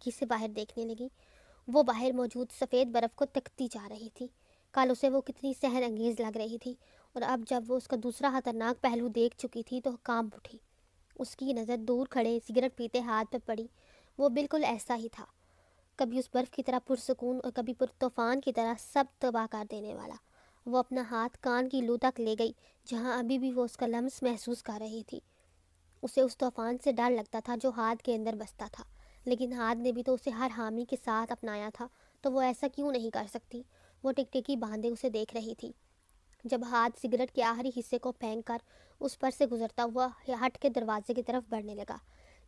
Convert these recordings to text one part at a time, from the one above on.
کھڑکی سے باہر دیکھنے لگی۔ وہ باہر موجود سفید برف کو تکتی جا رہی تھی۔ کل اسے وہ کتنی سحر انگیز لگ رہی تھی، اور اب جب وہ اس کا دوسرا خطرناک پہلو دیکھ چکی تھی تو کانپ اٹھی۔ اس کی نظر دور کھڑے سگریٹ پیتے ہاتھ پہ پڑی۔ وہ بالکل ایسا ہی تھا، کبھی اس برف کی طرح پرسکون اور کبھی پر طوفان کی طرح سب تباہ کر دینے والا۔ وہ اپنا ہاتھ کان کی لو تک لے گئی، جہاں ابھی بھی وہ اس کا لمس محسوس کر رہی تھی۔ اسے اس طوفان سے ڈر لگتا تھا جو ہاتھ کے اندر بستا تھا، لیکن ہاتھ نے بھی تو اسے ہر حامی کے ساتھ اپنایا تھا، تو وہ ایسا کیوں نہیں کر سکتی؟ وہ ٹکٹکی باندھے اسے دیکھ رہی تھی۔ جب ہاتھ سگریٹ کے آخری حصے کو پھینک کر اس پر سے گزرتا ہوا ہٹ کے دروازے کی طرف بڑھنے لگا،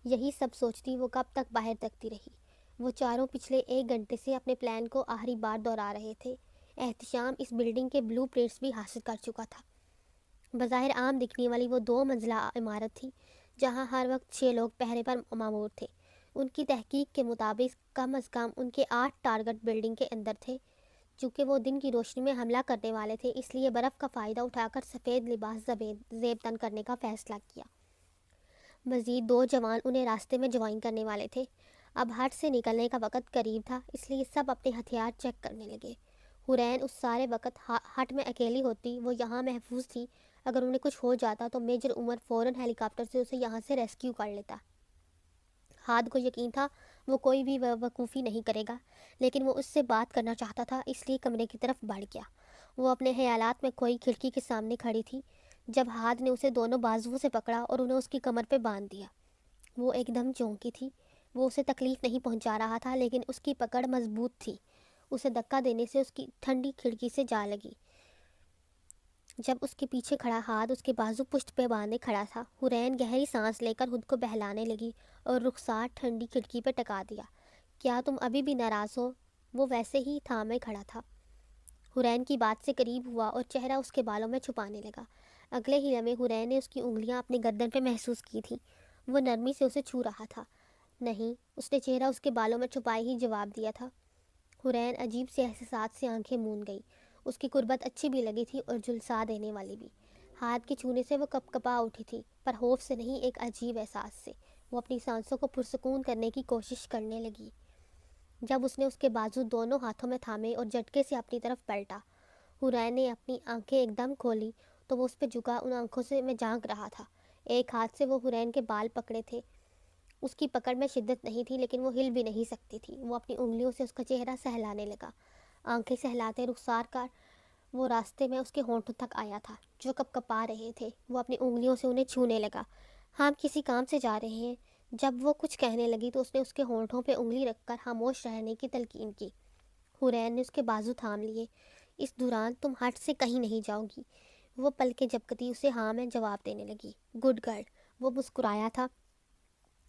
یہی سب سوچتی وہ کب تک باہر تکتی رہی۔ وہ چاروں پچھلے 1 گھنٹے سے اپنے پلان کو آخری بار دہرا رہے تھے۔ احتشام اس بلڈنگ کے بلو پرنٹس بھی حاصل کر چکا تھا۔ بظاہر عام دکھنے والی وہ 2 منزلہ عمارت تھی، جہاں ہر وقت 6 لوگ پہرے پر مامور تھے۔ ان کی تحقیق کے مطابق کم از کم ان کے 8 ٹارگٹ بلڈنگ کے اندر تھے۔ چونکہ وہ دن کی روشنی میں حملہ کرنے والے تھے، اس لیے برف کا فائدہ اٹھا کر سفید لباس زیب تن کرنے کا فیصلہ کیا۔ مزید 2 جوان انہیں راستے میں جوائن کرنے والے تھے۔ اب ہٹ سے نکلنے کا وقت قریب تھا، اس لیے سب اپنے ہتھیار چیک کرنے لگے۔ حورین اس سارے وقت ہٹ میں اکیلی ہوتی، وہ یہاں محفوظ تھی۔ اگر انہیں کچھ ہو جاتا تو میجر عمر فوراً ہیلی کاپٹر سے اسے یہاں سے ریسکیو کر لیتا۔ ہاتھ کو یقین تھا وہ کوئی بھی وقوفی نہیں کرے گا، لیکن وہ اس سے بات کرنا چاہتا تھا، اس لیے کمرے کی طرف بڑھ گیا۔ وہ اپنے خیالات میں کھوئی کھڑکی کے سامنے کھڑی تھی جب ہاتھ نے اسے دونوں بازوؤں سے پکڑا اور انہیں اس کی کمر پہ باندھ دیا۔ وہ ایک دم چونکی تھی۔ وہ اسے تکلیف نہیں پہنچا رہا تھا، لیکن اس کی پکڑ مضبوط تھی۔ اسے دھکا دینے سے اس کی ٹھنڈی کھڑکی سے جا لگی۔ جب اس کے پیچھے کھڑا ہاتھ اس کے بازو پشت پہ باندھے کھڑا تھا، حورین گہری سانس لے کر خود کو بہلانے لگی اور رخسار ٹھنڈی کھڑکی پہ ٹکا دیا۔ کیا تم ابھی بھی ناراض ہو؟ وہ ویسے ہی تھامے کھڑا تھا۔ حورین کی بات سے قریب ہوا اور چہرہ اس کے بالوں میں چھپانے لگا۔ اگلے ہی لمحے حورین نے اس کی انگلیاں اپنی گردن پہ محسوس کی تھیں۔ وہ نرمی سے اسے چھو رہا تھا۔ نہیں، اس نے چہرہ اس کے بالوں میں چھپائے ہی جواب دیا تھا۔ حورین عجیب سے احساسات سے آنکھیں موند گئی۔ اس کی قربت اچھی بھی لگی تھی اور جھلسا دینے والی بھی۔ ہاتھ کے چھونے سے وہ کپ کپا اٹھی تھی، پر خوف سے نہیں، ایک عجیب احساس سے۔ وہ اپنی سانسوں کو پرسکون کرنے کی کوشش کرنے لگی۔ جب اس نے اس کے بازو دونوں ہاتھوں میں تھامے اور جھٹکے سے اپنی طرف پلٹا، حورین نے اپنی آنکھیں ایک دم کھولی تو وہ اس پہ جھکا ان آنکھوں سے میں جھانک رہا تھا۔ ایک ہاتھ سے وہ حورین کے بال پکڑے تھے۔ اس کی پکڑ میں شدت نہیں تھی، لیکن وہ ہل بھی نہیں سکتی تھی۔ وہ اپنی انگلیوں سے اس کا چہرہ سہلانے لگا۔ آنکھیں سہلاتے رخسار کا وہ راستے میں اس کے ہونٹوں تک آیا تھا، جو کپ کپا رہے تھے۔ وہ اپنی انگلیوں سے انہیں چھونے لگا۔ ہم کسی کام سے جا رہے ہیں۔ جب وہ کچھ کہنے لگی تو اس نے اس کے ہونٹوں پہ انگلی رکھ کر خاموش رہنے کی تلقین کی۔ حورین نے اس کے بازو تھام لیے۔ اس دوران تم ہٹ سے کہیں نہیں جاؤ گی؟ وہ پلکیں جھپکتی اسے ہاں میں جواب دینے لگی۔ Good girl. وہ مسکرایا تھا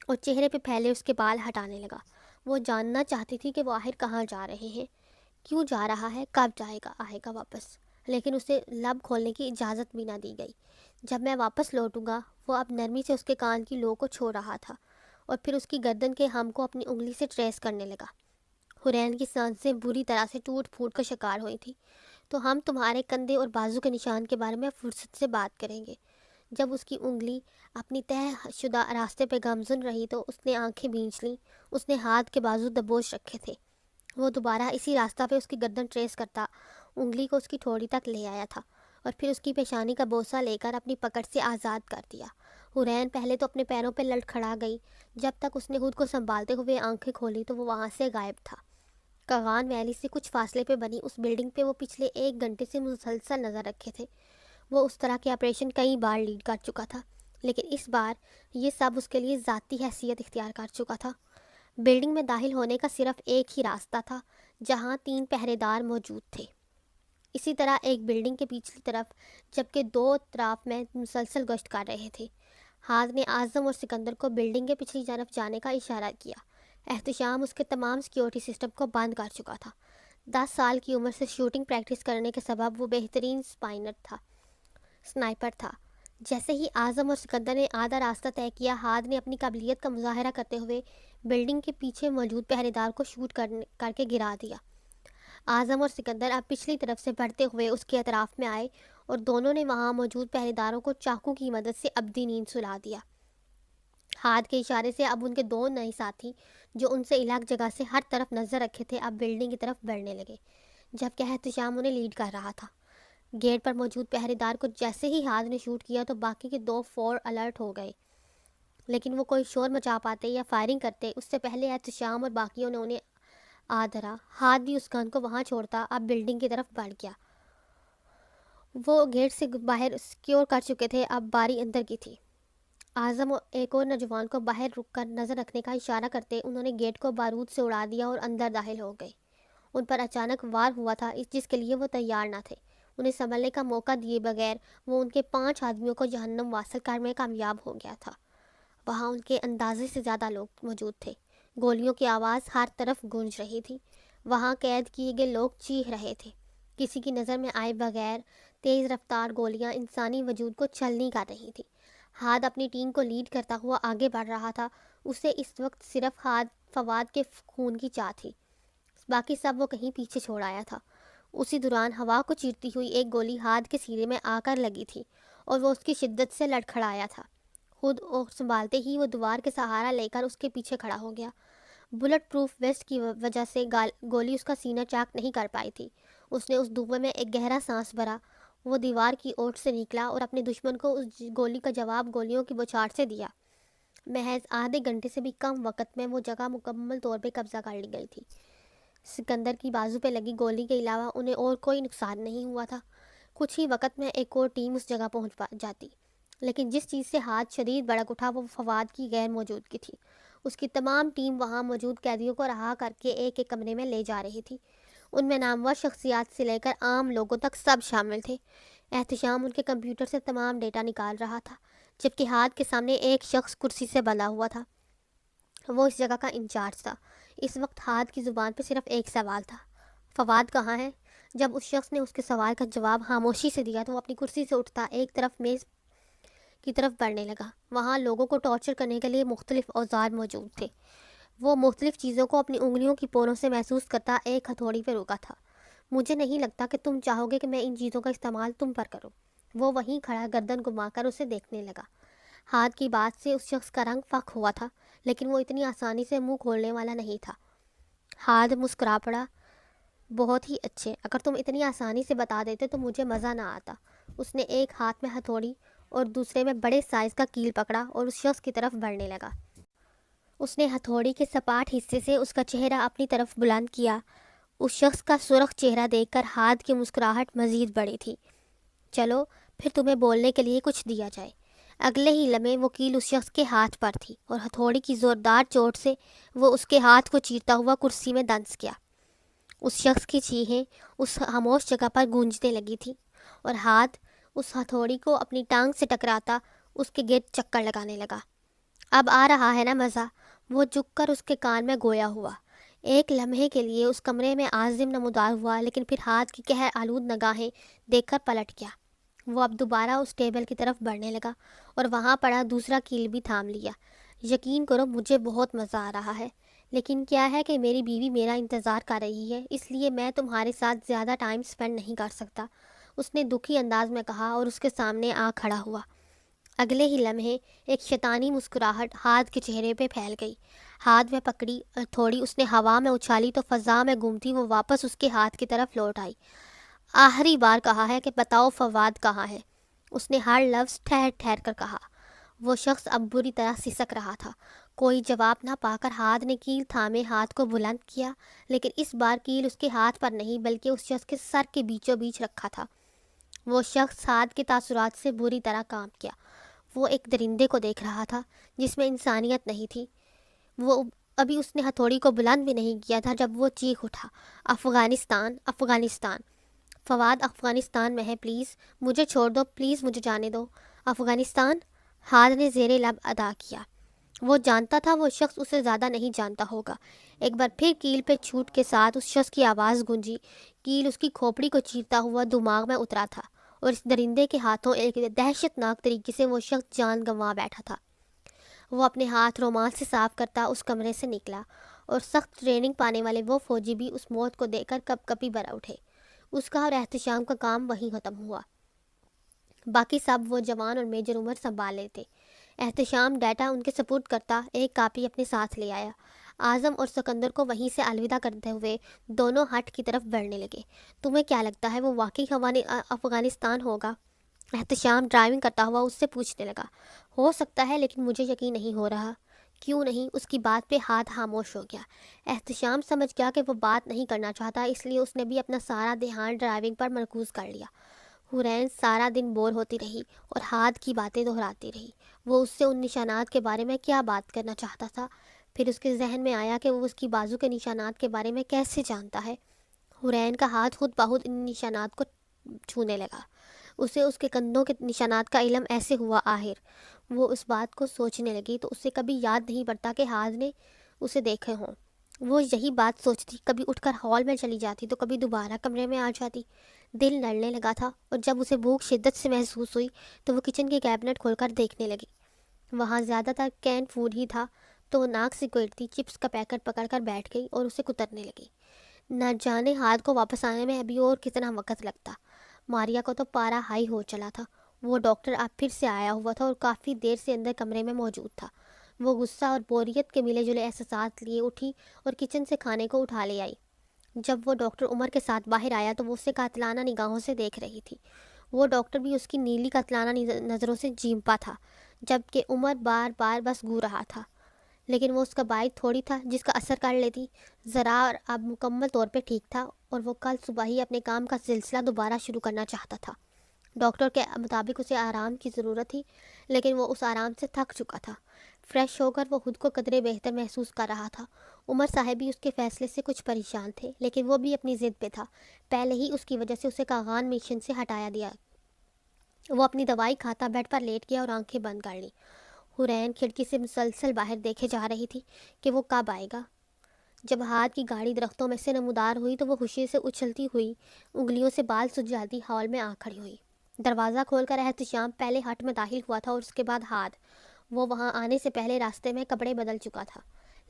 اور چہرے پہ پھیلے اس کے بال ہٹانے لگا۔ وہ جاننا چاہتی تھی کہ وہ آخر کہاں جا رہے ہیں، کیوں جا رہا ہے، کب آئے گا واپس، لیکن اسے لب کھولنے کی اجازت بھی نہ دی گئی۔ جب میں واپس لوٹوں گا، وہ اب نرمی سے اس کے کان کی لو کو چھو رہا تھا اور پھر اس کی گردن کے ہم کو اپنی انگلی سے ٹریس کرنے لگا۔ حورین کی سانسیں بری طرح سے ٹوٹ پھوٹ کا شکار ہوئی تھی۔ تو ہم تمہارے کندھے اور بازو کے نشان کے بارے میں فرصت سے بات کریں گے۔ جب اس کی انگلی اپنی طے شدہ راستے پہ گامزن رہی تو اس نے آنکھیں بھینچ لیں۔ اس نے ہاتھ کے بازو دبوچ رکھے تھے۔ وہ دوبارہ اسی راستہ پہ اس کی گردن ٹریس کرتا انگلی کو اس کی ٹھوڑی تک لے آیا تھا اور پھر اس کی پیشانی کا بوسہ لے کر اپنی پکڑ سے آزاد کر دیا۔ حورین پہلے تو اپنے پیروں پہ لڑکھڑا گئی۔ جب تک اس نے خود کو سنبھالتے ہوئے آنکھیں کھولی تو وہ وہاں سے غائب تھا۔ کاغان ویلی سے کچھ فاصلے پہ بنی اس بلڈنگ پہ وہ پچھلے 1 گھنٹے سے مسلسل نظر رکھے تھے۔ وہ اس طرح کے آپریشن کئی بار لیڈ کر چکا تھا، لیکن اس بار یہ سب اس کے لیے ذاتی حیثیت اختیار کر چکا تھا۔ بلڈنگ میں داخل ہونے کا صرف ایک ہی راستہ تھا، جہاں 3 پہرے دار موجود تھے۔ اسی طرح ایک بلڈنگ کے پچھلی طرف، جبکہ 2 اطراف میں مسلسل گشت کر رہے تھے۔ ہاتھ نے اعظم اور سکندر کو بلڈنگ کے پچھلی جانب جانے کا اشارہ کیا۔ احتشام اس کے تمام سیکیورٹی سسٹم کو بند کر چکا تھا۔ 10 سال کی عمر سے شوٹنگ پریکٹس کرنے کے سبب وہ بہترین سنائپر تھا۔ جیسے ہی اعظم اور سکندر نے آدھا راستہ طے کیا، ہاتھ نے اپنی قابلیت کا مظاہرہ کرتے ہوئے بلڈنگ کے پیچھے موجود پہرے دار کو شوٹ کر کے گرا دیا۔ اعظم اور سکندر اب پچھلی طرف سے بڑھتے ہوئے اس کے اطراف میں آئے اور دونوں نے وہاں موجود پہرے داروں کو چاقو کی مدد سے ابدی نیند سلا دیا۔ ہاتھ کے اشارے سے اب ان کے 2 نئے ساتھی جو ان سے الگ جگہ سے ہر طرف نظر رکھے تھے اب بلڈنگ کی طرف بڑھنے لگے، جبکہ احتشام انہیں لیڈ کر رہا تھا۔ گیٹ پر موجود پہرے دار کو جیسے ہی ہاتھ نے شوٹ کیا تو باقی کے دو فور الرٹ ہو گئے، لیکن وہ کوئی شور مچا پاتے یا فائرنگ کرتے اس سے پہلے احتشام اور باقیوں نے انہیں آدھرا۔ ہاتھ بھی اس گن کو وہاں چھوڑتا اب بلڈنگ کی طرف بڑھ گیا۔ وہ گیٹ سے باہر سیکیور کر چکے تھے، اب باری اندر کی تھی۔ اعظم اور ایک اور نوجوان کو باہر رک کر نظر رکھنے کا اشارہ کرتے انہوں نے گیٹ کو بارود سے اڑا دیا اور اندر داخل ہو گئے۔ ان پر اچانک وار ہوا تھا جس کے لیے وہ تیار نہ تھے۔ انہیں سنبھلنے کا موقع دیے بغیر وہ ان کے 5 آدمیوں کو جہنم واصل کرنے میں کامیاب ہو گیا تھا۔ وہاں ان کے اندازے سے زیادہ لوگ موجود تھے۔ گولیوں کی آواز ہر طرف گونج رہی تھی۔ وہاں قید کیے گئے لوگ چیخ رہے تھے۔ کسی کی نظر میں آئے بغیر تیز رفتار گولیاں انسانی وجود کو چھلنی کر رہی تھیں۔ ہاد اپنی ٹیم کو لیڈ کرتا ہوا آگے بڑھ رہا تھا۔ اسے اس وقت صرف فواد کے خون کی چاہ تھی، باقی سب وہ کہیں پیچھے چھوڑ آیا تھا۔ اسی دوران ہوا کو چیرتی ہوئی ایک گولی ہاد کے سینے میں آ کر لگی تھی اور وہ اس کی شدت سے لڑکھڑایا تھا۔ خود اور سنبھالتے ہی وہ دیوار کے سہارا لے کر اس کے پیچھے کھڑا ہو گیا۔ بلٹ پروف ویسٹ کی وجہ سے گولی اس کا سینہ چاک نہیں کر پائی تھی۔ اس نے اس دھوئے میں ایک گہرا سانس بھرا۔ وہ دیوار کی اوٹ سے نکلا اور اپنے دشمن کو اس گولی کا جواب گولیوں کی بوچھار سے دیا۔ محض آدھے گھنٹے سے بھی کم وقت میں وہ جگہ مکمل طور پہ قبضہ کر لی گئی تھی۔ سکندر کی بازو پہ لگی گولی کے علاوہ انہیں اور کوئی نقصان نہیں ہوا تھا۔ کچھ ہی وقت میں ایک اور ٹیم اس جگہ پہنچ جاتی، لیکن جس چیز سے ہاتھ شدید بھڑک اٹھا وہ فواد کی غیر موجودگی تھی۔ اس کی تمام ٹیم وہاں موجود قیدیوں کو رہا کر کے ایک ایک کمرے میں لے جا رہی تھی۔ ان میں نامور شخصیات سے لے کر عام لوگوں تک سب شامل تھے۔ احتشام ان کے کمپیوٹر سے تمام ڈیٹا نکال رہا تھا، جبکہ ہاتھ کے سامنے ایک شخص کرسی سے بندھا ہوا تھا۔ وہ اس جگہ کا انچارج تھا۔ اس وقت ہاتھ کی زبان پہ صرف ایک سوال تھا، فواد کہاں ہے؟ جب اس شخص نے اس کے سوال کا جواب خاموشی سے دیا تو وہ اپنی کرسی سے اٹھتا ایک طرف میز کی طرف بڑھنے لگا۔ وہاں لوگوں کو ٹارچر کرنے کے لیے مختلف اوزار موجود تھے۔ وہ مختلف چیزوں کو اپنی انگلیوں کی پوروں سے محسوس کرتا ایک ہتھوڑی پہ رکا تھا۔ مجھے نہیں لگتا کہ تم چاہو گے کہ میں ان چیزوں کا استعمال تم پر کروں۔ وہ وہیں کھڑا گردن گھما کر اسے دیکھنے لگا۔ ہاتھ کی بات سے اس شخص کا رنگ فاق ہوا تھا، لیکن وہ اتنی آسانی سے منہ کھولنے والا نہیں تھا۔ ہاتھ مسکرا پڑا، بہت ہی اچھے، اگر تم اتنی آسانی سے بتا دیتے تو مجھے مزہ نہ آتا۔ اس نے ایک ہاتھ میں ہتھوڑی اور دوسرے میں بڑے سائز کا کیل پکڑا اور اس شخص کی طرف بڑھنے لگا۔ اس نے ہتھوڑی کے سپاٹ حصے سے اس کا چہرہ اپنی طرف بلند کیا۔ اس شخص کا سرخ چہرہ دیکھ کر ہاتھ کی مسکراہٹ مزید بڑھی تھی۔ چلو پھر تمہیں بولنے کے لیے کچھ دیا جائے۔ اگلے ہی لمحے وہ کیل اس شخص کے ہاتھ پر تھی اور ہتھوڑی کی زوردار چوٹ سے وہ اس کے ہاتھ کو چیرتا ہوا کرسی میں دنس گیا۔ اس شخص کی چیخیں اس خاموش جگہ پر گونجنے لگی تھی اور ہاتھ اس ہتھوڑی کو اپنی ٹانگ سے ٹکراتا اس کے گرد چکر لگانے لگا۔ اب آ رہا ہے نا مزہ؟ وہ جھک کر اس کے کان میں گویا ہوا۔ ایک لمحے کے لیے اس کمرے میں عازم نمودار ہوا، لیکن پھر ہاتھ کی قہر آلود نگاہیں دیکھ کر پلٹ گیا۔ وہ اب دوبارہ اس ٹیبل کی طرف بڑھنے لگا اور وہاں پڑا دوسرا کیل بھی تھام لیا۔ یقین کرو مجھے بہت مزہ آ رہا ہے، لیکن کیا ہے کہ میری بیوی میرا انتظار کر رہی ہے، اس لیے میں تمہارے ساتھ زیادہ ٹائم سپینڈ نہیں کر سکتا، اس نے دکھی انداز میں کہا اور اس کے سامنے آ کھڑا ہوا۔ اگلے ہی لمحے ایک شیطانی مسکراہٹ ہاتھ کے چہرے پہ پھیل گئی۔ ہاتھ میں پکڑی تھوڑی اس نے ہوا میں اچھالی تو فضا میں گھومتی وہ واپس اس کے ہاتھ کی طرف لوٹ آئی۔ آخری بار کہا ہے کہ بتاؤ فواد کہاں ہے؟ اس نے ہر لفظ ٹھہر ٹھہر کر کہا۔ وہ شخص اب بری طرح سسک رہا تھا۔ کوئی جواب نہ پا کر ہاتھ نے کیل تھامے ہاتھ کو بلند کیا، لیکن اس بار کیل اس کے ہاتھ پر نہیں بلکہ اس شخص کے سر کے بیچوں بیچ رکھا تھا۔ وہ شخص ہاتھ کے تاثرات سے بری طرح کانپ گیا۔ وہ ایک درندے کو دیکھ رہا تھا جس میں انسانیت نہیں تھی۔ وہ ابھی اس نے ہتھوڑی کو بلند بھی نہیں کیا تھا جب وہ چیخ اٹھا، افغانستان، افغانستان! فواد افغانستان میں ہے، پلیز مجھے چھوڑ دو، پلیز مجھے جانے دو۔ افغانستان؟ ہاتھ نے زیر لب ادا کیا۔ وہ جانتا تھا وہ شخص اسے زیادہ نہیں جانتا ہوگا۔ ایک بار پھر کیل پہ چھوٹ کے ساتھ اس شخص کی آواز گونجی۔ کیل اس کی کھوپڑی کو چیرتا ہوا دماغ میں اترا تھا اور اس درندے کے ہاتھوں ایک دہشت ناک طریقے سے وہ شخص جان گنوا بیٹھا تھا۔ وہ اپنے ہاتھ رومال سے صاف کرتا اس کمرے سے نکلا اور سخت ٹریننگ پانے والے وہ فوجی بھی اس موت کو دیکھ کر کپ کپی بھر اٹھے۔ اس کا اور احتشام کا کام وہیں ختم ہوا۔ باقی سب وہ جوان اور میجر عمر سنبھال لیتے۔ احتشام ڈیٹا ان کے سپرد کرتا ایک کاپی اپنے ساتھ لے آیا۔ اعظم اور سکندر کو وہیں سے الوداع کرتے ہوئے دونوں ہٹ کی طرف بڑھنے لگے۔ تمہیں کیا لگتا ہے وہ واقعی افغانستان ہوگا؟ احتشام ڈرائیونگ کرتا ہوا اس سے پوچھنے لگا۔ ہو سکتا ہے لیکن مجھے یقین نہیں ہو رہا۔ کیوں نہیں؟ اس کی بات پہ ہاتھ خاموش ہو گیا۔ احتشام سمجھ گیا کہ وہ بات نہیں کرنا چاہتا، اس لیے اس نے بھی اپنا سارا دھیان ڈرائیونگ پر مرکوز کر لیا۔ حورین سارا دن بور ہوتی رہی اور ہاتھ کی باتیں دہراتی رہی۔ وہ اس سے ان نشانات کے بارے میں کیا بات کرنا چاہتا تھا؟ پھر اس کے ذہن میں آیا کہ وہ اس کی بازو کے نشانات کے بارے میں کیسے جانتا ہے؟ حورین کا ہاتھ خود بخود ان نشانات کو چھونے لگا۔ اسے اس کے کندھوں کے نشانات کا علم ایسے ہوا آخر؟ وہ اس بات کو سوچنے لگی تو اسے کبھی یاد نہیں پڑتا کہ ہاتھ نے اسے دیکھے ہوں۔ وہ یہی بات سوچتی، کبھی اٹھ کر ہال میں چلی جاتی تو کبھی دوبارہ کمرے میں آ جاتی۔ دل لڑنے لگا تھا اور جب اسے بھوک شدت سے محسوس ہوئی تو وہ کچن کے کیبنٹ کھول کر دیکھنے لگی۔ وہاں زیادہ تر کین فوڈ ہی تھا تو وہ ناک سے کوئرتی چپس کا پیکٹ پکڑ کر بیٹھ گئی اور اسے کترنے لگی۔ نہ جانے ہاتھ کو واپس آنے میں ابھی اور کتنا وقت لگتا۔ ماریا کو تو پارا ہائی ہو چلا تھا۔ وہ ڈاکٹر اب پھر سے آیا ہوا تھا اور کافی دیر سے اندر کمرے میں موجود تھا۔ وہ غصہ اور بوریت کے ملے جلے احساسات لیے اٹھی اور کچن سے کھانے کو اٹھا لے آئی۔ جب وہ ڈاکٹر عمر کے ساتھ باہر آیا تو وہ اسے قاتلانہ نگاہوں سے دیکھ رہی تھی۔ وہ ڈاکٹر بھی اس کی نیلی قاتلانہ نظروں سے جھیمپا تھا، جبکہ عمر بار بار بس گو رہا تھا، لیکن وہ اس کا بائک تھوڑی تھا جس کا اثر کر لیتی۔ ذرا اور اب مکمل طور پہ ٹھیک تھا اور وہ کل صبح ہی اپنے کام کا سلسلہ دوبارہ شروع کرنا چاہتا تھا۔ ڈاکٹر کے مطابق اسے آرام کی ضرورت تھی، لیکن وہ اس آرام سے تھک چکا تھا۔ فریش ہو کر وہ خود کو قدرے بہتر محسوس کر رہا تھا۔ عمر صاحب بھی اس کے فیصلے سے کچھ پریشان تھے، لیکن وہ بھی اپنی ضد پہ تھا۔ پہلے ہی اس کی وجہ سے اسے کاغان مشن سے ہٹایا دیا۔ وہ اپنی دوائی کھاتا بیڈ پر لیٹ گیا اور آنکھیں بند کر لی۔ حورین کھڑکی سے مسلسل باہر دیکھے جا رہی تھی کہ وہ کب آئے گا۔ جب ہاتھ کی گاڑی درختوں میں سے نمودار ہوئی تو وہ خوشی سے اچھلتی ہوئی انگلیوں سے بال سجاتی ہال میں آ کھڑی ہوئی۔ دروازہ کھول کر احتشام پہلے ہٹ میں داخل ہوا تھا اور اس کے بعد ہاتھ۔ وہ وہاں آنے سے پہلے راستے میں کپڑے بدل چکا تھا،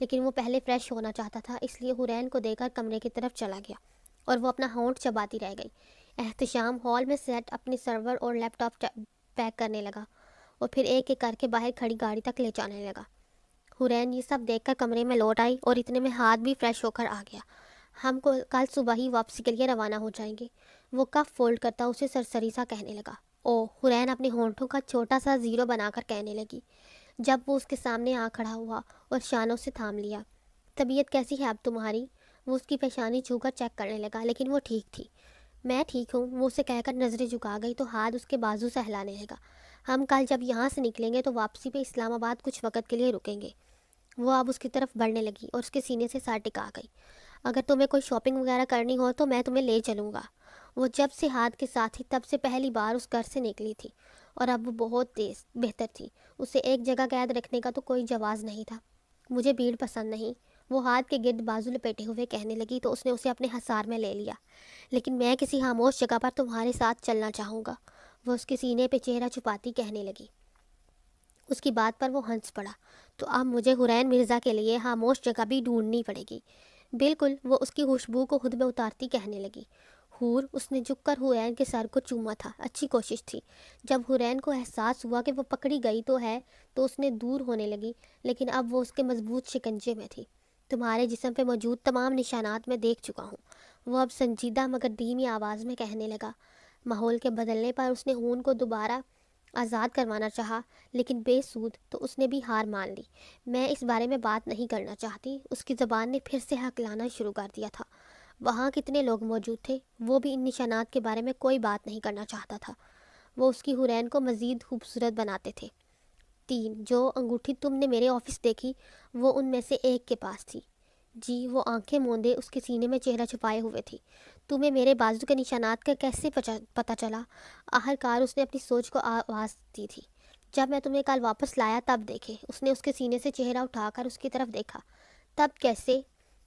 لیکن وہ پہلے فریش ہونا چاہتا تھا، اس لیے حورین کو دیکھ کر کمرے کی طرف چلا گیا اور وہ اپنا ہونٹ چباتی رہ گئی۔ احتشام ہال میں سیٹ اپنی سرور اور لیپ ٹاپ پیک کرنے لگا اور پھر ایک ایک کر کے باہر کھڑی گاڑی تک لے جانے لگا۔ حورین یہ سب دیکھ کر کمرے میں لوٹ آئی اور اتنے میں ہاتھ بھی فریش ہو کر آ گیا۔ ہم کو کل صبح ہی واپسی کے لیے روانہ ہو جائیں گے، وہ کف فولڈ کرتا اسے سرسری سا کہنے لگا۔ او، حورین اپنے ہونٹوں کا چھوٹا سا زیرو بنا کر کہنے لگی جب وہ اس کے سامنے آ کھڑا ہوا اور شانوں سے تھام لیا۔ طبیعت کیسی ہے اب تمہاری؟ وہ اس کی پیشانی چھو کر چیک کرنے لگا، لیکن وہ ٹھیک تھی۔ میں ٹھیک ہوں، وہ اسے کہہ کر نظریں جھکا گئی تو ہاتھ اس کے بازو سے ہلانے لگا۔ ہم کل جب یہاں سے نکلیں گے تو واپسی پہ اسلام آباد کچھ وقت کے لیے رکیں گے۔ وہ اب اس کی طرف بڑھنے لگی اور اس کے سینے سے سر ٹکا گئی۔ اگر تمہیں کوئی شاپنگ وغیرہ کرنی ہو تو میں تمہیں لے چلوں گا۔ وہ جب سے ہاتھ کے ساتھ تھی تب سے پہلی بار اس گھر سے نکلی تھی اور اب وہ بہت بہتر تھی۔ اسے ایک جگہ قید رکھنے کا تو کوئی جواز نہیں تھا۔ مجھے بھیڑ پسند نہیں، وہ ہاتھ کے گرد بازو لپیٹے ہوئے کہنے لگی تو اس نے اسے اپنے حصار میں لے لیا۔ لیکن میں کسی خاموش جگہ پر تمہارے ساتھ چلنا چاہوں گا، وہ اس کے سینے پہ چہرہ چھپاتی کہنے لگی۔ اس کی بات پر وہ ہنس پڑا۔ تو اب مجھے حورین مرزا کے لیے خاموش جگہ بھی ڈھونڈنی پڑے گی۔ بالکل، وہ اس کی خوشبو کو خود میں اتارتی کہنے لگی۔ حور، اس نے جھک کر حورین کے سر کو چوما تھا۔ اچھی کوشش تھی۔ جب حورین کو احساس ہوا کہ وہ پکڑی گئی تو ہے تو اس نے دور ہونے لگی، لیکن اب وہ اس کے مضبوط شکنجے میں تھی۔ تمہارے جسم پہ موجود تمام نشانات میں دیکھ چکا ہوں، وہ اب سنجیدہ مگر دھیمی آواز میں کہنے لگا۔ ماحول کے بدلنے پر اس نے خون کو دوبارہ آزاد کروانا چاہا، لیکن بے سود، تو اس نے بھی ہار مان لی۔ میں اس بارے میں بات نہیں کرنا چاہتی۔ اس کی زبان نے پھر سے ہکلانا شروع کر دیا تھا۔ وہاں کتنے لوگ موجود تھے، وہ بھی ان نشانات کے بارے میں کوئی بات نہیں کرنا چاہتا تھا۔ وہ اس کی حورین کو مزید خوبصورت بناتے تھے۔ 3 جو انگوٹھی تم نے میرے آفس دیکھی وہ ان میں سے ایک کے پاس تھی۔ جی، وہ آنکھیں موندے اس کے سینے میں چہرہ چھپائے ہوئے تھی۔ تمہیں میرے بازو کے نشانات کا کیسے پتہ چلا؟ آخرکار اس نے اپنی سوچ کو آواز دی تھی۔ جب میں تمہیں کل واپس لایا تب دیکھے۔ اس نے اس کے سینے سے چہرہ اٹھا کر اس کی طرف دیکھا۔ تب کیسے؟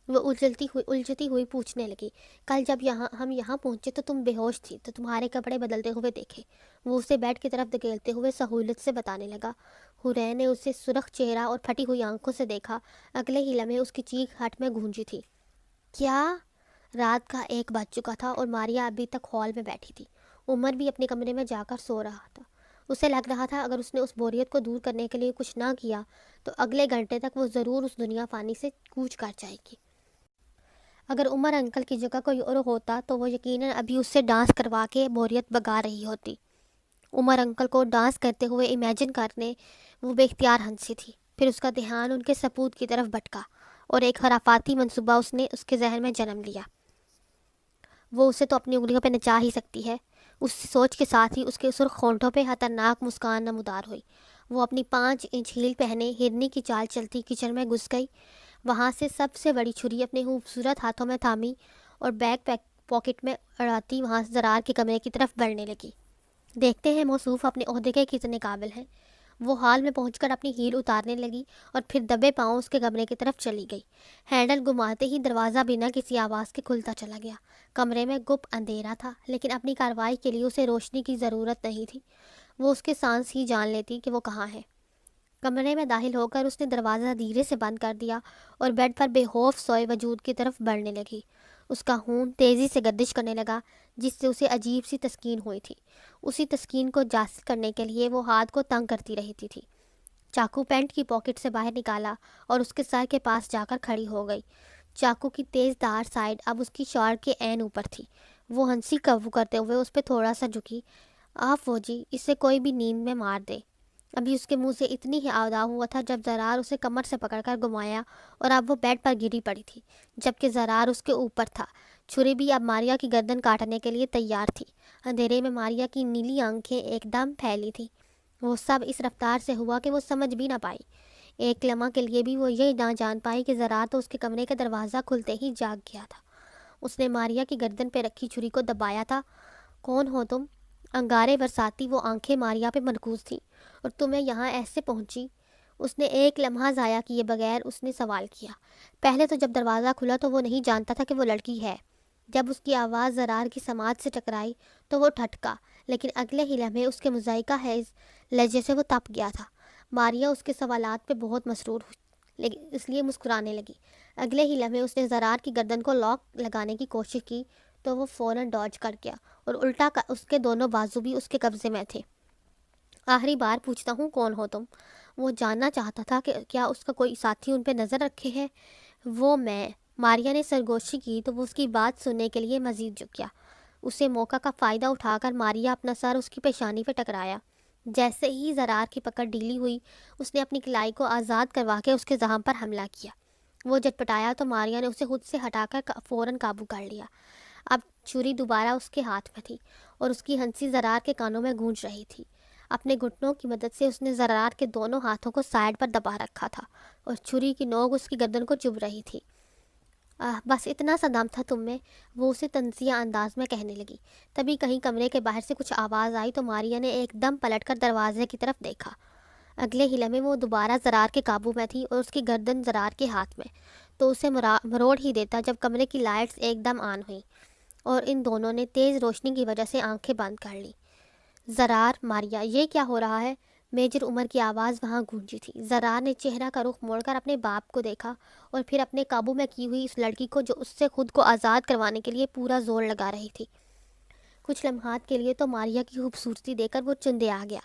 وہ الجھتی ہوئی پوچھنے لگی۔ کل جب ہم یہاں پہنچے تو تم بے ہوش تھی تو تمہارے کپڑے بدلتے ہوئے دیکھے، وہ اسے بیڈ کی طرف دھکیلتے ہوئے سہولت سے بتانے لگا۔ حورین نے اسے سرخ چہرہ اور پھٹی ہوئی آنکھوں سے دیکھا۔ اگلے ہی لمحے اس کی چیخ ہٹ میں گونجی تھی۔ کیا؟ رات کا 1 بج چکا تھا اور ماریا ابھی تک ہال میں بیٹھی تھی۔ عمر بھی اپنے کمرے میں جا کر سو رہا تھا۔ اسے لگ رہا تھا اگر اس نے اس بوریت کو دور کرنے کے لیے کچھ نہ کیا تو اگلے گھنٹے تک وہ ضرور اس دنیا فانی سے کوچ کر جائے گی۔ اگر عمر انکل کی جگہ کوئی اور ہوتا تو وہ یقیناً ابھی اس سے ڈانس کروا کے بوریت بگا رہی ہوتی۔ عمر انکل کو ڈانس کرتے ہوئے امیجن کرنے وہ بے اختیار ہنسی تھی۔ پھر اس کا دھیان ان کے سپوت کی طرف بھٹکا اور ایک خرافاتی منصوبہ اس نے اس کے ذہن میں جنم لیا۔ وہ اسے تو اپنی انگلیوں پہ نچا ہی سکتی ہے۔ اس سوچ کے ساتھ ہی اس کے سرخ ہونٹوں پہ خطرناک مسکان نمودار ہوئی۔ وہ اپنی 5 انچ ہیل پہنے ہرنی کی چال چلتی کچن میں گھس گئی، وہاں سے سب سے بڑی چھری اپنے خوبصورت ہاتھوں میں تھامی اور بیگ پاکٹ میں اڑاتی وہاں سے زرار کے کمرے کی طرف بڑھنے لگی۔ دیکھتے ہیں موصوف اپنے عہدے کے کتنے قابل ہیں۔ وہ ہال میں پہنچ کر اپنی ہیل اتارنے لگی اور پھر دبے پاؤں اس کے کمرے کی طرف چلی گئی۔ ہینڈل گھماتے ہی دروازہ بنا کسی آواز کے کھلتا چلا گیا۔ کمرے میں گپ اندھیرا تھا، لیکن اپنی کارروائی کے لیے اسے روشنی کی ضرورت نہیں تھی۔ وہ اس کے سانس ہی جان لیتی کہ وہ کہاں ہے۔ کمرے میں داخل ہو کر اس نے دروازہ دھیرے سے بند کر دیا اور بیڈ پر بے خوف سوئے وجود کی طرف بڑھنے لگی۔ اس کا خون تیزی سے گردش کرنے لگا، جس سے اسے عجیب سی تسکین ہوئی تھی۔ اسی تسکین کو جاسد کرنے کے لیے وہ ہاتھ کو تنگ کرتی رہتی تھی۔ چاقو پینٹ کی پاکٹ سے باہر نکالا اور اس کے سر کے پاس جا کر کھڑی ہو گئی۔ چاقو کی تیز دھار سائیڈ اب اس کی شال کے عین اوپر تھی۔ وہ ہنسی قابو کرتے ہوئے اس پہ تھوڑا سا جھکی۔ وہ جی، اسے کوئی بھی نیند میں مار دے۔ ابھی اس کے منہ سے اتنی ہی ادا ہوا تھا جب زرار اسے کمر سے پکڑ کر گھمایا اور اب وہ بیڈ پر گری پڑی تھی، جبکہ زرار اس کے اوپر تھا۔ چھری بھی اب ماریا کی گردن کاٹنے کے لیے تیار تھی۔ اندھیرے میں ماریا کی نیلی آنکھیں ایک دم پھیلی تھیں۔ وہ سب اس رفتار سے ہوا کہ وہ سمجھ بھی نہ پائی۔ ایک لمحہ کے لیے بھی وہ یہ نہ جان پائی کہ زرار تو اس کے کمرے کا دروازہ کھلتے ہی جاگ گیا تھا۔ اس نے ماریا کی گردن پہ رکھی چھری کو دبایا تھا۔ کون ہو تم؟ انگارے برساتی وہ آنکھیں ماریا پہ مرکوز تھیں۔ اور تمہیں یہاں ایسے پہنچی؟ اس نے ایک لمحہ ضائع کیے بغیر اس نے سوال کیا۔ پہلے تو جب دروازہ کھلا تو وہ نہیں جانتا تھا کہ وہ لڑکی ہے۔ جب اس کی آواز زرار کی سماعت سے ٹکرائی تو وہ ٹھٹکا، لیکن اگلے ہی لمحے اس کے مذائقہ خیز لہجے سے وہ تپ گیا تھا۔ ماریا اس کے سوالات پہ بہت مسرور ہوئی، لیکن اس لیے مسکرانے لگی۔ اگلے ہی لمحے اس نے زرار کی گردن کو لاک لگانے کی کوشش کی تو وہ فوراً ڈاج کر گیا اور الٹا اس کے دونوں بازو بھی اس کے قبضے میں تھے۔ آخری بار پوچھتا ہوں، کون ہو تم؟ وہ جاننا چاہتا تھا کہ کیا اس کا کوئی ساتھی ان پہ نظر رکھے ہے۔ وہ میں۔ ماریا نے سرگوشی کی تو وہ اس کی بات سننے کے لیے مزید جھک گیا۔ اسے موقع کا فائدہ اٹھا کر ماریا اپنا سر اس کی پیشانی پہ ٹکرایا۔ جیسے ہی زرار کی پکڑ ڈھیلی ہوئی، اس نے اپنی کلائی کو آزاد کروا کے اس کے زخم پر حملہ کیا۔ وہ جٹپٹایا تو ماریا نے اسے خود سے ہٹا کر فوراً قابو کر لیا۔ اب چھری دوبارہ اس کے ہاتھ میں تھی اور اس کی ہنسی زرار کے کانوں میں گونج رہی تھی۔ اپنے گھٹنوں کی مدد سے اس نے زرار کے دونوں ہاتھوں کو سائیڈ پر دبا رکھا تھا اور چھری کی نوک اس کی گردن کو چبھ رہی تھی۔ بس اتنا سا دم تھا تم میں، وہ اسے تنزیہ انداز میں کہنے لگی۔ تبھی کہیں کمرے کے باہر سے کچھ آواز آئی تو ماریا نے ایک دم پلٹ کر دروازے کی طرف دیکھا۔ اگلے ہی لمحے وہ دوبارہ زرار کے قابو میں تھی اور اس کی گردن زرار کے ہاتھ میں، تو اسے مروڑ ہی دیتا جب کمرے کی لائٹس ایک دم آن ہوئیں اور ان دونوں نے تیز روشنی کی وجہ سے آنکھیں بند کر لیں۔ زرار، ماریا، یہ کیا ہو رہا ہے؟ میجر عمر کی آواز وہاں گونجی تھی۔ زرار نے چہرہ کا رخ موڑ کر اپنے باپ کو دیکھا اور پھر اپنے قابو میں کی ہوئی اس لڑکی کو جو اس سے خود کو آزاد کروانے کے لیے پورا زور لگا رہی تھی۔ کچھ لمحات کے لیے تو ماریا کی خوبصورتی دیکھ کر وہ چندیا گیا،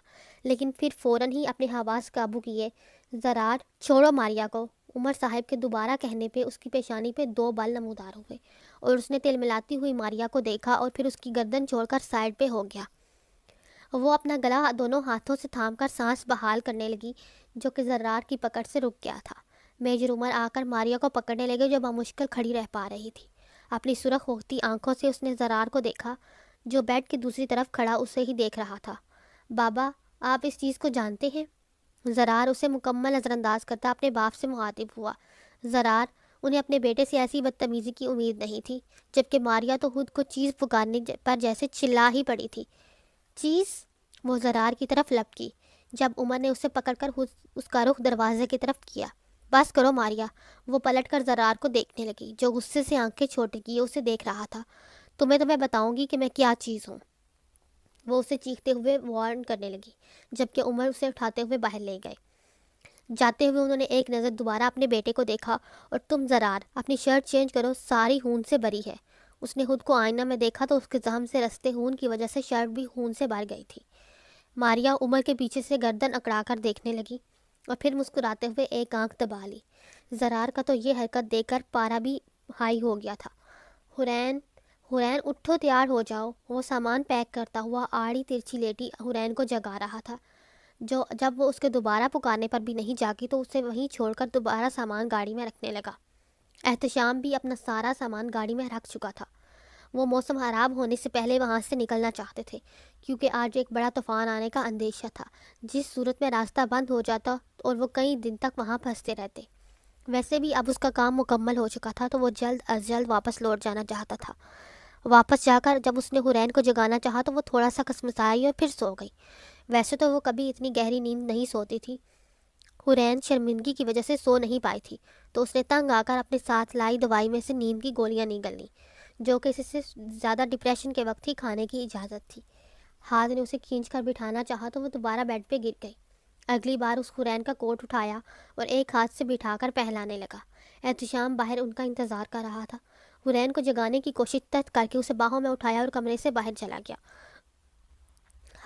لیکن پھر فوراً ہی اپنے حواس قابو کیے۔ زرار، چھوڑو ماریا کو۔ عمر صاحب کے دوبارہ کہنے پہ اس کی پیشانی پہ 2 بال نمودار ہوئے اور اس نے تل ملاتی ہوئی ماریا کو دیکھا اور پھر اس کی گردن چھوڑ کر سائیڈ پہ ہو گیا۔ وہ اپنا گلا دونوں ہاتھوں سے تھام کر سانس بحال کرنے لگی، جو کہ زرار کی پکڑ سے رک گیا تھا۔ میجر عمر آ کر ماریا کو پکڑنے لگے جو بمشکل کھڑی رہ پا رہی تھی۔ اپنی سرخ ہوتی آنکھوں سے اس نے زرار کو دیکھا جو بیڈ کی دوسری طرف کھڑا اسے ہی دیکھ رہا تھا۔ بابا، آپ اس چیز کو جانتے ہیں؟ زرار اسے مکمل نظر انداز کرتا اپنے باپ سے مخاطب ہوا۔ زرار، انہیں اپنے بیٹے سے ایسی بدتمیزی کی امید نہیں تھی، جبکہ ماریا تو خود کو چیز پکارنے پر جیسے چلا ہی پڑی تھی۔ چیز؟ وہ زرار کی طرف لپکی جب عمر نے اسے پکڑ کر اس کا رخ دروازے کی طرف کیا۔ بس کرو ماریا۔ وہ پلٹ کر زرار کو دیکھنے لگی جو غصے سے آنکھیں چھوٹی کیے اسے دیکھ رہا تھا۔ تمہیں بتاؤں گی کہ میں کیا چیز ہوں، وہ اسے چیختے ہوئے وارن کرنے لگی، جبکہ عمر اسے اٹھاتے ہوئے باہر لے گئے۔ جاتے ہوئے انہوں نے ایک نظر دوبارہ اپنے بیٹے کو دیکھا۔ اور تم زرار، اپنی شرٹ چینج کرو، ساری خون سے بری ہے۔ اس نے خود کو آئینہ میں دیکھا تو اس کے زخم سے رستے خون کی وجہ سے شرٹ بھی خون سے بھر گئی تھی۔ ماریا عمر کے پیچھے سے گردن اکڑا کر دیکھنے لگی اور پھر مسکراتے ہوئے ایک آنکھ دبا لی۔ زرار کا تو یہ حرکت دیکھ کر پارا بھی ہائی ہو گیا تھا۔ حورین حورین اٹھو، تیار ہو جاؤ۔ وہ سامان پیک کرتا ہوا آڑی ترچھی لیٹی حورین کو جگا رہا تھا۔ جب وہ اس کے دوبارہ پکارنے پر بھی نہیں جاگی تو اسے وہیں چھوڑ کر دوبارہ سامان گاڑی میں رکھنے لگا۔ احتشام بھی اپنا سارا سامان گاڑی میں رکھ چکا تھا۔ وہ موسم خراب ہونے سے پہلے وہاں سے نکلنا چاہتے تھے، کیونکہ آج ایک بڑا طوفان آنے کا اندیشہ تھا، جس صورت میں راستہ بند ہو جاتا اور وہ کئی دن تک وہاں پھنستے رہتے۔ ویسے بھی اب اس کا کام مکمل ہو چکا تھا تو وہ جلد از جلد واپس لوٹ جانا چاہتا تھا۔ واپس جا کر جب اس نے حورین کو جگانا چاہا تو وہ تھوڑا سا کسمسائی اور پھر سو گئی۔ ویسے تو وہ کبھی اتنی گہری نیند نہیں سوتی تھی۔ حورین شرمندگی کی وجہ سے سو نہیں پائی تھی، تو اس نے تنگ آ کر اپنے ساتھ لائی دوائی میں سے نیند کی گولیاں نگل لیں، جو کہ اس سے زیادہ ڈپریشن کے وقت ہی کھانے کی اجازت تھی۔ ہاتھ نے اسے کھینچ کر بٹھانا چاہا تو وہ دوبارہ بیڈ پہ گر گئی۔ اگلی بار اس حورین کا کوٹ اٹھایا اور ایک ہاتھ سے بٹھا کر پہلانے لگا۔ احتشام باہر ان کا انتظار کر رہا تھا۔ حورین کو جگانے کی کوشش تک کر کے اسے باہوں میں اٹھایا اور کمرے سے باہر چلا گیا۔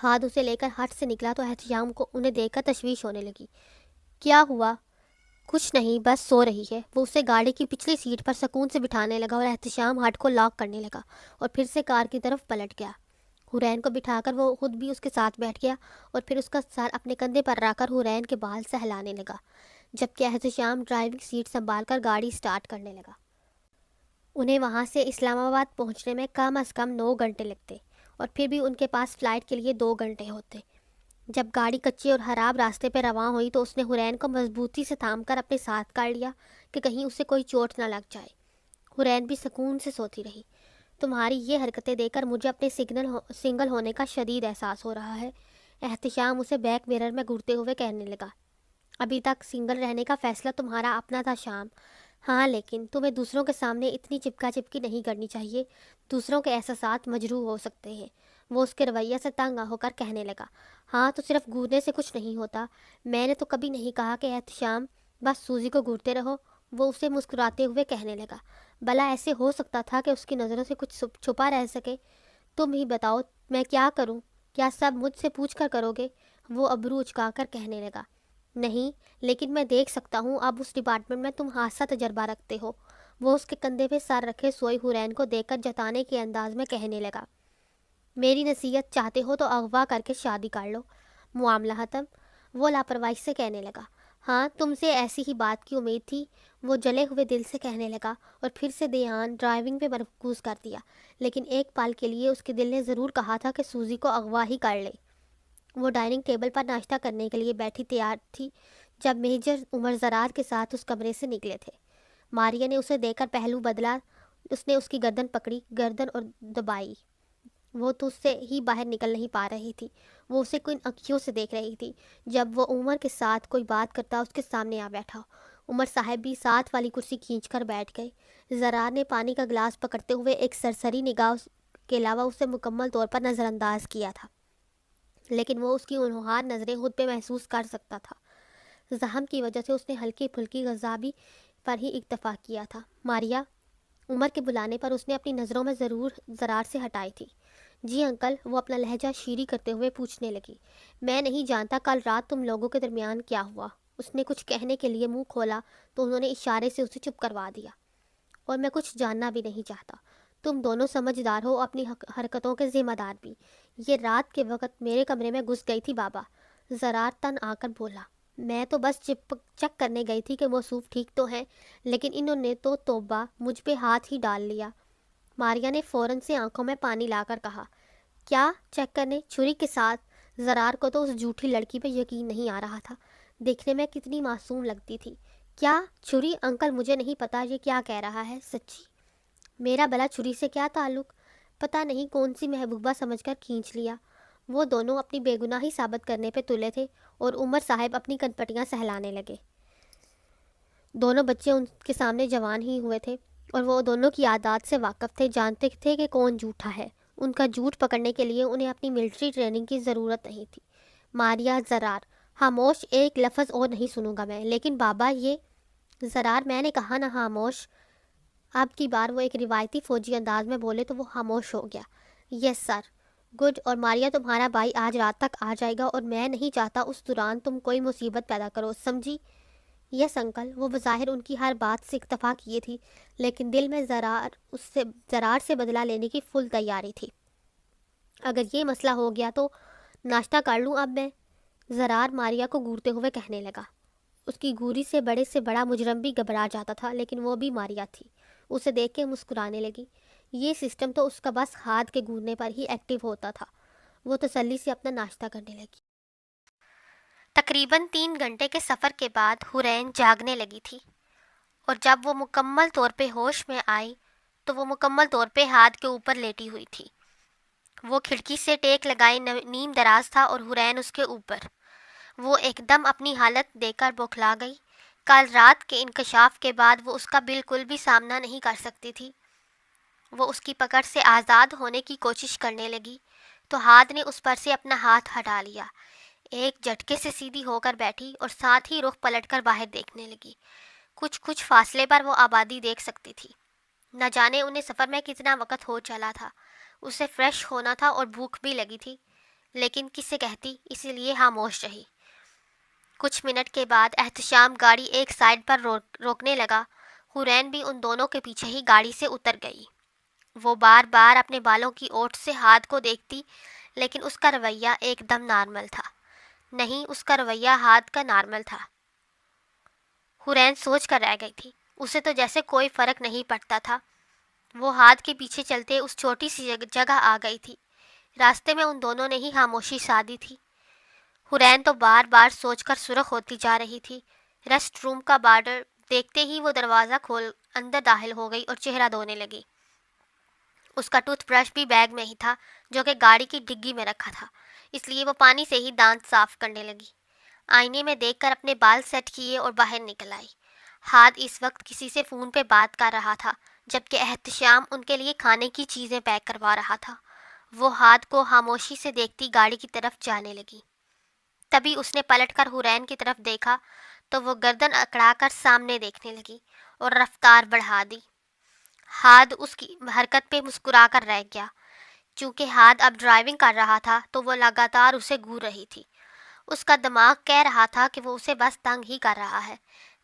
ہاتھ اسے لے کر ہٹ سے نکلا تو احتشام کو انہیں دیکھ کر تشویش ہونے لگی۔ کیا ہوا؟ کچھ نہیں، بس سو رہی ہے۔ وہ اسے گاڑی کی پچھلی سیٹ پر سکون سے بٹھانے لگا اور احتشام ہٹ کو لاک کرنے لگا اور پھر سے کار کی طرف پلٹ گیا۔ حورین کو بٹھا کر وہ خود بھی اس کے ساتھ بیٹھ گیا اور پھر اس کا سر اپنے کندھے پر رکھ کر حورین کے بال سہلانے لگا، جبکہ احتشام ڈرائیونگ سیٹ سنبھال کر گاڑی سٹارٹ کرنے لگا۔ انہیں وہاں سے اسلام آباد پہنچنے میں کم از کم 9 گھنٹے لگتے اور پھر بھی ان کے پاس فلائٹ کے لیے 2 گھنٹے ہوتے۔ جب گاڑی کچے اور خراب راستے پہ رواں ہوئی تو اس نے حورین کو مضبوطی سے تھام کر اپنے ساتھ کر لیا کہ کہیں اسے کوئی چوٹ نہ لگ جائے۔ حورین بھی سکون سے سوتی رہی۔ تمہاری یہ حرکتیں دیکھ کر مجھے اپنے سنگل ہونے کا شدید احساس ہو رہا ہے، احتشام اسے بیک میرر میں گھورتے ہوئے کہنے لگا۔ ابھی تک سنگل رہنے کا فیصلہ تمہارا اپنا تھا شام، ہاں، لیکن تمہیں دوسروں کے سامنے اتنی چپکا چپکی نہیں کرنی چاہیے، دوسروں کے احساسات مجروح ہو سکتے ہیں۔ وہ اس کے رویہ سے تنگ ہو کر کہنے لگا۔ ہاں، تو صرف گھورنے سے کچھ نہیں ہوتا، میں نے تو کبھی نہیں کہا کہ احتشام بس سوزی کو گھورتے رہو۔ وہ اسے مسکراتے ہوئے کہنے لگا۔ بھلا ایسے ہو سکتا تھا کہ اس کی نظروں سے کچھ چھپا رہ سکے؟ تم ہی بتاؤ میں کیا کروں؟ کیا سب مجھ سے پوچھ کر کرو گے؟ وہ ابرو اچکا کر کہنے لگا۔ نہیں، لیکن میں دیکھ سکتا ہوں اب اس ڈپارٹمنٹ میں تم خاصا تجربہ رکھتے ہو۔ وہ اس کے کندھے پہ سر رکھے سوئی حورین کو دیکھ کر جتانے کے انداز میں کہنے لگا۔ میری نصیحت چاہتے ہو تو اغوا کر کے شادی کر لو، معاملہ ختم۔ وہ لاپرواہی سے کہنے لگا۔ ہاں، تم سے ایسی ہی بات کی امید تھی، وہ جلے ہوئے دل سے کہنے لگا اور پھر سے دھیان ڈرائیونگ پہ مرکوز کر دیا۔ لیکن ایک پل کے لیے اس کے دل نے ضرور کہا تھا کہ سوزی کو اغوا ہی کر لے۔ وہ ڈائننگ ٹیبل پر ناشتہ کرنے کے لیے بیٹھی تیار تھی جب میجر عمر زرار کے ساتھ اس کمرے سے نکلے تھے۔ ماریا نے اسے دیکھ کر پہلو بدلا، اس نے اس کی گردن پکڑی، گردن اور دبائی۔ وہ تو اس سے ہی باہر نکل نہیں پا رہی تھی، وہ اسے کن آنکھوں سے دیکھ رہی تھی۔ جب وہ عمر کے ساتھ کوئی بات کرتا اس کے سامنے آ بیٹھا، عمر صاحب بھی ساتھ والی کرسی کھینچ کر بیٹھ گئے۔ زرار نے پانی کا گلاس پکڑتے ہوئے ایک سرسری نگاہ کے علاوہ اسے مکمل طور پر نظر انداز کیا تھا، لیکن وہ اس کی ہونہار نظریں خود پہ محسوس کر سکتا تھا۔ زخم کی وجہ سے اس نے ہلکی پھلکی غذابی پر ہی اکتفا کیا تھا۔ ماریا، عمر کے بلانے پر اس نے اپنی نظروں میں ضرور زرار سے ہٹائی تھی۔ جی انکل، وہ اپنا لہجہ شیریں کرتے ہوئے پوچھنے لگی۔ میں نہیں جانتا کل رات تم لوگوں کے درمیان کیا ہوا۔ اس نے کچھ کہنے کے لیے منہ کھولا تو انہوں نے اشارے سے اسے چپ کروا دیا۔ اور میں کچھ جاننا بھی نہیں چاہتا۔ تم دونوں سمجھدار ہو، اپنی حرکتوں کے ذمہ دار بھی۔ یہ رات کے وقت میرے کمرے میں گھس گئی تھی بابا، زرار تن آ کر بولا۔ میں تو بس چیک کرنے گئی تھی کہ موصوف ٹھیک تو ہیں، لیکن انہوں نے تو توبہ مجھ پہ ہاتھ ہی ڈال لیا۔ ماریا نے فوراً سے آنکھوں میں پانی لا کر کہا۔ کیا چیک کرنے؟ چھری کے ساتھ؟ زرار کو تو اس جھوٹی لڑکی پہ یقین نہیں آ رہا تھا، دیکھنے میں کتنی معصوم لگتی تھی۔ کیا چھری؟ انکل مجھے نہیں پتا یہ کیا کہہ رہا ہے، سچی۔ میرا بھلا چھری سے کیا تعلق؟ پتہ نہیں کون سی محبوبہ سمجھ کر کھینچ لیا۔ وہ دونوں اپنی بے گناہی ثابت کرنے پہ تلے تھے اور عمر صاحب اپنی کنپٹیاں سہلانے لگے۔ دونوں بچے ان کے سامنے جوان ہی ہوئے تھے اور وہ دونوں کی عادات سے واقف تھے، جانتے تھے کہ کون جھوٹا ہے۔ ان کا جھوٹ پکڑنے کے لیے انہیں اپنی ملٹری ٹریننگ کی ضرورت نہیں تھی۔ ماریا، زرار، خاموش، ایک لفظ اور نہیں سنوں گا میں۔ لیکن بابا یہ… زرار، میں نے کہا نا خاموش۔ اب کی بار وہ ایک روایتی فوجی انداز میں بولے تو وہ خاموش ہو گیا۔ یس سر۔ گڈ، اور ماریا تمہارا بھائی آج رات تک آ جائے گا اور میں نہیں چاہتا اس دوران تم کوئی مصیبت پیدا کرو، سمجھی؟ یس انکل۔ وہ بظاہر ان کی ہر بات سے اکتفا کیے تھی، لیکن دل میں زرار سے بدلہ لینے کی فل تیاری تھی۔ اگر یہ مسئلہ ہو گیا تو ناشتہ کر لوں اب میں؟ زرار ماریا کو گورتے ہوئے کہنے لگا۔ اس کی گوری سے بڑا مجرم بھی گھبرا جاتا تھا، لیکن وہ بھی ماریا تھی۔ اسے دیکھ کے مسکرانے لگی۔ یہ سسٹم تو اس کا بس ہاتھ کے گورنے پر ہی ایکٹیو ہوتا تھا۔ وہ تسلی سے اپنا ناشتہ کرنے لگی۔ تقریباً 3 گھنٹے کے سفر کے بعد حورین جاگنے لگی تھی، اور جب وہ مکمل طور پہ ہوش میں آئی تو وہ مکمل طور پہ ہاتھ کے اوپر لیٹی ہوئی تھی۔ وہ کھڑکی سے ٹیک لگائے نیم دراز تھا اور حورین اس کے اوپر۔ وہ ایک دم اپنی حالت دیکھ کر بوکھلا گئی۔ کل رات کے انکشاف کے بعد وہ اس کا بالکل بھی سامنا نہیں کر سکتی تھی۔ وہ اس کی پکڑ سے آزاد ہونے کی کوشش کرنے لگی تو ہاتھ نے اس پر سے اپنا ہاتھ ہٹا لیا۔ ایک جھٹکے سے سیدھی ہو کر بیٹھی اور ساتھ ہی رخ پلٹ کر باہر دیکھنے لگی۔ کچھ فاصلے پر وہ آبادی دیکھ سکتی تھی۔ نہ جانے انہیں سفر میں کتنا وقت ہو چلا تھا۔ اسے فریش ہونا تھا اور بھوک بھی لگی تھی، لیکن کس سے کہتی، اسی لیے خاموش رہی۔ کچھ منٹ کے بعد احتشام گاڑی ایک سائڈ پر روکنے لگا۔ حورین بھی ان دونوں کے پیچھے ہی گاڑی سے اتر گئی۔ وہ بار بار اپنے بالوں کی اوٹ سے ہاتھ کو دیکھتی، لیکن اس کا رویہ ایک دم نارمل تھا۔ نہیں، اس کا رویہ ہاتھ کا نارمل تھا۔ حورین سوچ کر رہ گئی تھی۔ اسے تو جیسے کوئی فرق نہیں پڑتا تھا۔ وہ ہاتھ کے پیچھے چلتے اس چھوٹی سی جگہ آ گئی تھی۔ راستے میں ان دونوں نے ہی خاموشی سادی تھی۔ حورین تو بار بار سوچ کر سرخ ہوتی جا رہی تھی۔ ریسٹ روم کا بارڈر دیکھتے ہی وہ دروازہ کھول اندر داخل ہو گئی اور چہرہ دھونے لگی۔ اس کا ٹوتھ برش بھی بیگ میں ہی تھا، جو کہ گاڑی کی ڈگی میں رکھا تھا، اس لیے وہ پانی سے ہی دانت صاف کرنے لگی۔ آئینے میں دیکھ کر اپنے بال سیٹ کیے اور باہر نکل آئی۔ ہاتھ اس وقت کسی سے فون پہ بات کر رہا تھا، جبکہ احتشام ان کے لیے کھانے کی چیزیں پیک کروا رہا تھا۔ وہ ہاتھ کو خاموشی سے دیکھتی گاڑی کی طرف جانے لگی۔ تبھی اس نے پلٹ کر حورین کی طرف دیکھا تو وہ گردن اکڑا کر سامنے دیکھنے لگی اور رفتار بڑھا دی۔ ہاتھ اس کی حرکت پہ مسکرا کر رہ گیا۔ چونکہ ہاتھ اب ڈرائیونگ کر رہا تھا تو وہ لگاتار اسے گھور رہی تھی۔ اس کا دماغ کہہ رہا تھا کہ وہ اسے بس تنگ ہی کر رہا ہے۔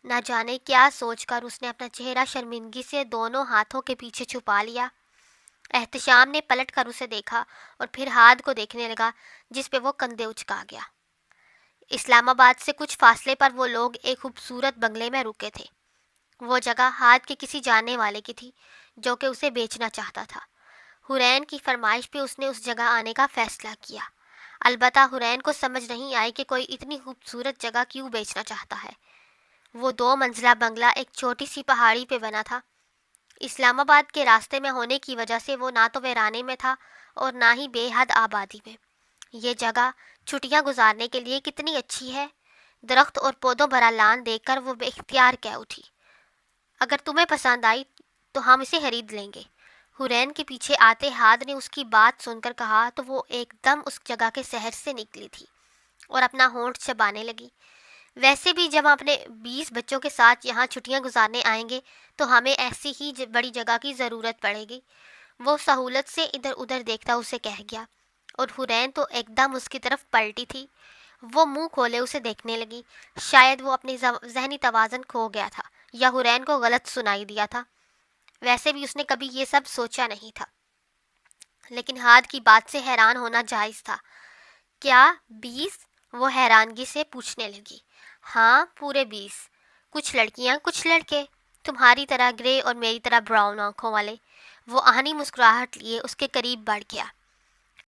نہ جانے کیا سوچ کر اس نے اپنا چہرہ شرمندگی سے دونوں ہاتھوں کے پیچھے چھپا لیا۔ احتشام نے پلٹ کر اسے دیکھا اور پھر ہاتھ کو دیکھنے لگا، جس پہ وہ کندھے اچکا گیا۔ اسلام آباد سے کچھ فاصلے پر وہ لوگ ایک خوبصورت بنگلے میں رکے تھے۔ وہ جگہ ہاتھ کے کسی جاننے والے کی تھی، جو کہ اسے بیچنا چاہتا تھا۔ حورین کی فرمائش پہ اس نے اس جگہ آنے کا فیصلہ کیا۔ البتہ حورین کو سمجھ نہیں آئی کہ کوئی اتنی خوبصورت جگہ کیوں بیچنا چاہتا ہے۔ وہ 2 منزلہ بنگلہ ایک چھوٹی سی پہاڑی پہ بنا تھا۔ اسلام آباد کے راستے میں ہونے کی وجہ سے وہ نہ تو ویرانے میں تھا اور نہ ہی بے حد آبادی میں۔ یہ جگہ چھٹیاں گزارنے کے لیے کتنی اچھی ہے۔ درخت اور پودوں بھرا لان دیکھ کر وہ بے اختیار کہہ اٹھی، اگر تمہیں پسند آئی تو ہم اسے خرید لیں گے۔ حورین کے پیچھے آتے ہاتھ نے اس کی بات سن کر کہا تو وہ ایک دم اس جگہ کے شہر سے نکلی تھی اور اپنا ہونٹ چبانے لگی۔ ویسے بھی جب ہم اپنے 20 بچوں کے ساتھ یہاں چھٹیاں گزارنے آئیں گے تو ہمیں ایسی ہی بڑی جگہ کی ضرورت پڑے گی۔ وہ سہولت سے ادھر ادھر دیکھتا اسے کہہ گیا، اور حورین تو ایک دم اس کی طرف پلٹی تھی۔ وہ منہ کھولے اسے دیکھنے لگی۔ شاید وہ اپنے ذہنی توازن کھو گیا تھا یا حورین کو غلط سنائی دیا تھا۔ ویسے بھی اس نے کبھی یہ سب سوچا نہیں تھا، لیکن ہاتھ کی بات سے حیران ہونا جائز تھا۔ کیا 20؟ وہ حیرانگی سے پوچھنے لگی۔ ہاں، پورے 20۔ کچھ لڑکیاں کچھ لڑکے، تمہاری طرح گرے اور میری طرح براؤن آنکھوں والے۔ وہ آہنی مسکراہٹ لیے اس کے قریب بڑھ گیا۔